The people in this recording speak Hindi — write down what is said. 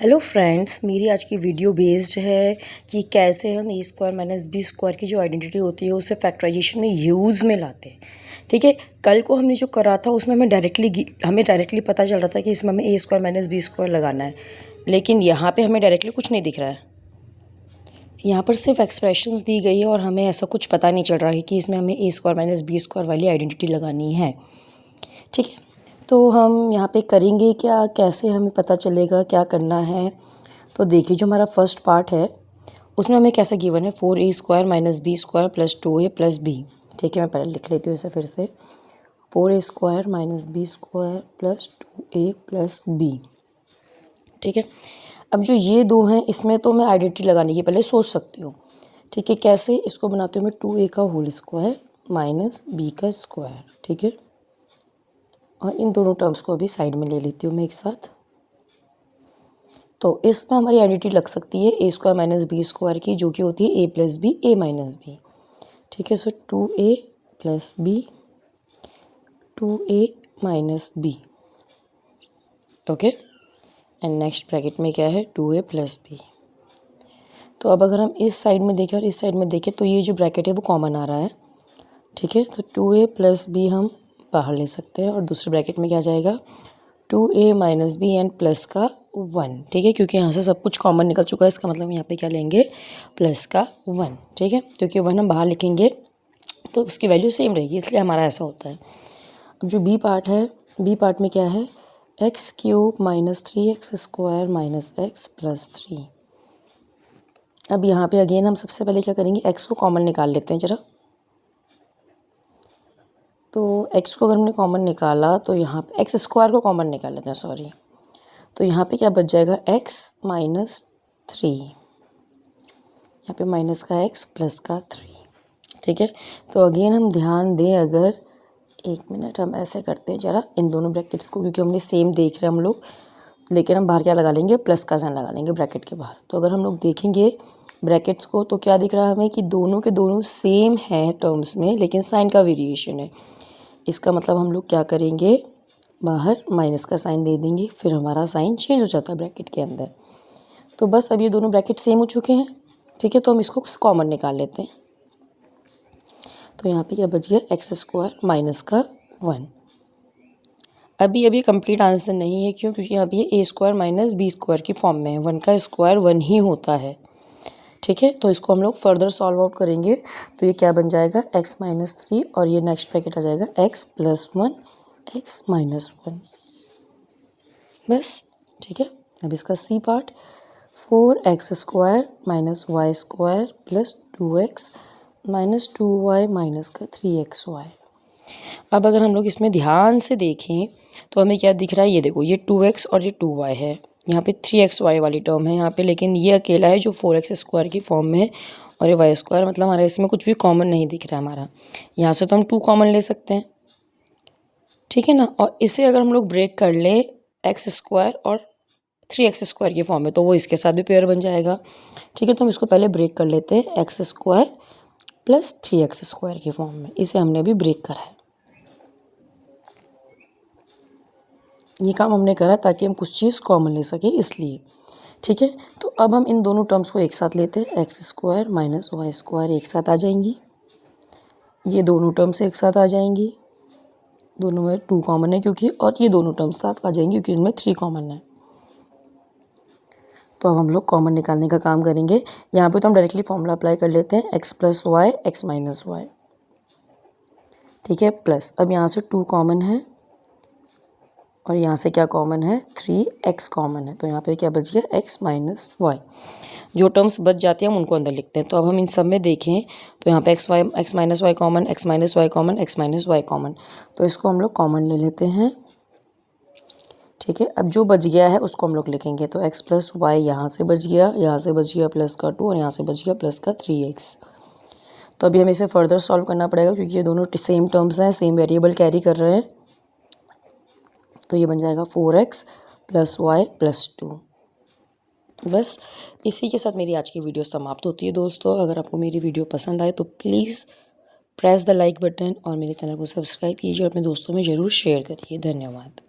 हेलो फ्रेंड्स, मेरी आज की वीडियो बेस्ड है कि कैसे हम ए स्क्वायर माइनस बी स्क्वायर की जो आइडेंटिटी होती है उसे फैक्टराइजेशन में यूज़ में लाते हैं। ठीक है, कल को हमने जो करा था उसमें हमें डायरेक्टली पता चल रहा था कि इसमें हमें ए स्क्वायर माइनस बी स्क्वायर लगाना है, लेकिन यहाँ पे हमें डायरेक्टली कुछ नहीं दिख रहा है। यहाँ पर सिर्फ एक्सप्रेशंस दी गई है और हमें ऐसा कुछ पता नहीं चल रहा है कि इसमें हमें ए स्क्वायर माइनस बी स्क्वायर वाली आइडेंटिटी लगानी है। ठीक है, तो हम यहाँ पे करेंगे क्या, कैसे हमें पता चलेगा क्या करना है। तो देखिए, जो हमारा फर्स्ट पार्ट है उसमें हमें कैसे गिवन है 4a square minus B square plus 2a plus B. ठीक है, मैं पहले लिख लेती हूँ इसे फिर से। 4a square minus B square plus 2a plus B. ठीक है, अब जो ये दो हैं इसमें तो मैं आइडेंटिटी लगाने की पहले सोच सकती हूँ। ठीक है, कैसे, इसको बनाती हूँ मैं 2a का होल स्क्वायर माइनस बी का स्क्वायर। ठीक है, और इन दोनों टर्म्स को अभी साइड में ले लेती हूँ मैं एक साथ। तो इसमें हमारी आइडेंटिटी लग सकती है A square minus B square की, जो कि होती है A plus B A minus B. ठीक है, so 2a plus B 2a minus B. Okay, and next bracket में क्या है 2a प्लस बी। तो अब अगर हम इस साइड में देखें और इस साइड में देखें तो ये जो ब्रैकेट है वो कॉमन आ रहा है। ठीक है, तो 2a प्लस बी हम बाहर ले सकते हैं और दूसरे ब्रैकेट में क्या जाएगा 2a minus B and plus का 1। ठीक है, क्योंकि यहाँ से सब कुछ कॉमन निकल चुका है, इसका मतलब यहाँ पे क्या लेंगे प्लस का 1। ठीक है, क्योंकि 1 हम बाहर लिखेंगे तो उसकी वैल्यू सेम रहेगी, इसलिए हमारा ऐसा होता है। अब जो बी पार्ट है, बी पार्ट में क्या है x cube minus 3x square minus x plus 3। अब यहाँ पे अगेन हम सबसे पहले क्या करेंगे, एक्स को कॉमन निकाल लेते हैं ज़रा। तो x को अगर हमने कॉमन निकाला तो यहाँ पे एक्स स्क्वायर को कॉमन निकाल लेते हैं, सॉरी। तो यहाँ पे क्या बच जाएगा x माइनस 3, यहाँ पे माइनस का x प्लस का 3। ठीक है, तो अगेन हम ध्यान दें, अगर एक मिनट हम ऐसे करते हैं ज़रा इन दोनों ब्रैकेट्स को, क्योंकि हमने सेम देख रहे हैं हम लोग, लेकिन हम बाहर क्या लगा लेंगे प्लस का साइन लगा लेंगे ब्रैकेट के बाहर। तो अगर हम लोग देखेंगे ब्रैकेट्स को तो क्या दिख रहा है हमें कि दोनों के दोनों सेम हैं टर्म्स में, लेकिन साइन का वेरिएशन है। इसका मतलब हम लोग क्या करेंगे, बाहर माइनस का साइन दे देंगे, फिर हमारा साइन चेंज हो जाता है ब्रैकेट के अंदर। तो बस अब ये दोनों ब्रैकेट सेम हो चुके हैं। ठीक है, तो हम इसको कॉमन निकाल लेते हैं। तो यहाँ पे क्या बच गया एक्स स्क्वायर माइनस का 1। अभी कंप्लीट आंसर नहीं है, क्यों, क्योंकि यहाँ पे ए स्क्वायर माइनस बी स्क्वायर की फॉर्म में है, 1 का स्क्वायर 1 ही होता है। ठीक है, तो इसको हम लोग फर्दर सॉल्व आउट करेंगे तो ये क्या बन जाएगा x माइनस 3 और ये नेक्स्ट ब्रैकेट आ जाएगा x प्लस 1 x माइनस 1। बस, ठीक है। अब इसका C part 4x square minus Y square plus 2x minus 2y minus का 3xy। अब अगर हम लोग इसमें ध्यान से देखें तो हमें क्या दिख रहा है, ये देखो, ये 2x और ये 2y है, यहाँ पे 3xy वाली टर्म है यहाँ पे, लेकिन ये अकेला है जो 4x स्क्वायर की फॉर्म में है, और ये वाई स्क्वायर, मतलब हमारे इसमें कुछ भी कॉमन नहीं दिख रहा है हमारा। यहाँ से तो हम 2 कॉमन ले सकते हैं, ठीक है ना। और इसे अगर हम लोग ब्रेक कर ले एक्स स्क्वायर और 3x स्क्वायर की फॉर्म में, तो वो इसके साथ भी पेयर बन जाएगा। ठीक है, तो हम इसको पहले ब्रेक कर लेते हैं X square plus 3x square की फॉर्म में, इसे हमने अभी ब्रेक करा है। ये काम हमने करा ताकि हम कुछ चीज़ कॉमन ले सकें, इसलिए। ठीक है, तो अब हम इन दोनों टर्म्स को एक साथ लेते हैं, X square minus Y square एक साथ आ जाएंगी, ये दोनों टर्म्स एक साथ आ जाएंगी, दोनों में 2 कॉमन है क्योंकि, और ये दोनों टर्म्स साथ आ जाएंगी क्योंकि इसमें 3 कॉमन है। तो अब हम लोग कॉमन निकालने का काम करेंगे। यहाँ पे तो हम डायरेक्टली फॉर्मूला अप्लाई कर लेते हैं, X plus Y X minus Y. ठीक है, प्लस अब यहाँ से 2 कॉमन है और यहाँ से क्या कॉमन है 3x कॉमन है, तो यहाँ पे क्या बच गया x माइनस वाई। जो टर्म्स बच जाती हैं हम उनको अंदर लिखते हैं। तो अब हम इन सब में देखें तो यहाँ पे x minus Y common, x minus Y common, x minus Y common, तो इसको हम लोग कॉमन ले लेते हैं। ठीक है, अब जो बच गया है उसको हम लोग लिखेंगे, तो x प्लस वाई यहाँ से बच गया, यहाँ से बच गया प्लस का 2 और यहाँ से बच गया प्लस का 3x। तो अभी हमें इसे फर्दर सॉल्व करना पड़ेगा क्योंकि ये दोनों सेम टर्म्स हैं, सेम वेरिएबल कैरी कर रहे हैं। तो ये बन जाएगा 4x प्लस वाई प्लस 2। बस इसी के साथ मेरी आज की वीडियो समाप्त होती है दोस्तों। अगर आपको मेरी वीडियो पसंद आए तो please press the like button और मेरे चैनल को सब्सक्राइब कीजिए और अपने दोस्तों में ज़रूर शेयर करिए। धन्यवाद।